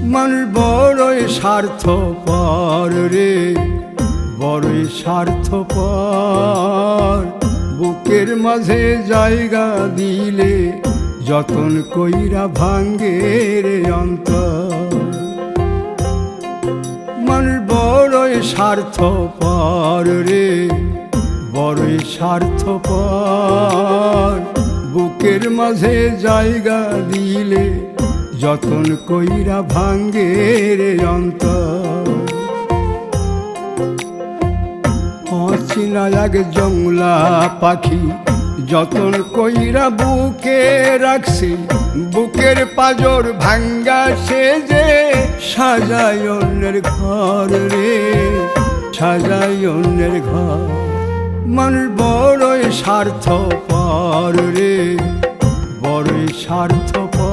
মানুষ বড়ই স্বার্থপর রে, বড়ই স্বার্থপর। বুকের মাঝে জায়গা দিলে যতন কইরা ভাঙ্গে রে অন্তর। মানুষ বড়ই স্বার্থপর রে, বড়ই স্বার্থপর। বুকের মাঝে জায়গা দিলে যতন কইরা ভাঙ্গে রে অন্তর। অচিনা এক জংলা পাখি যতন কইরা বুকে রাখছি, বুকের পাজর ভাঙ্গা সে যে সাজায় অন্যের ঘর রে, সাজায় অন্যের ঘর। মানুষ বড়ই স্বার্থপর রে, বড়ই স্বার্থপর।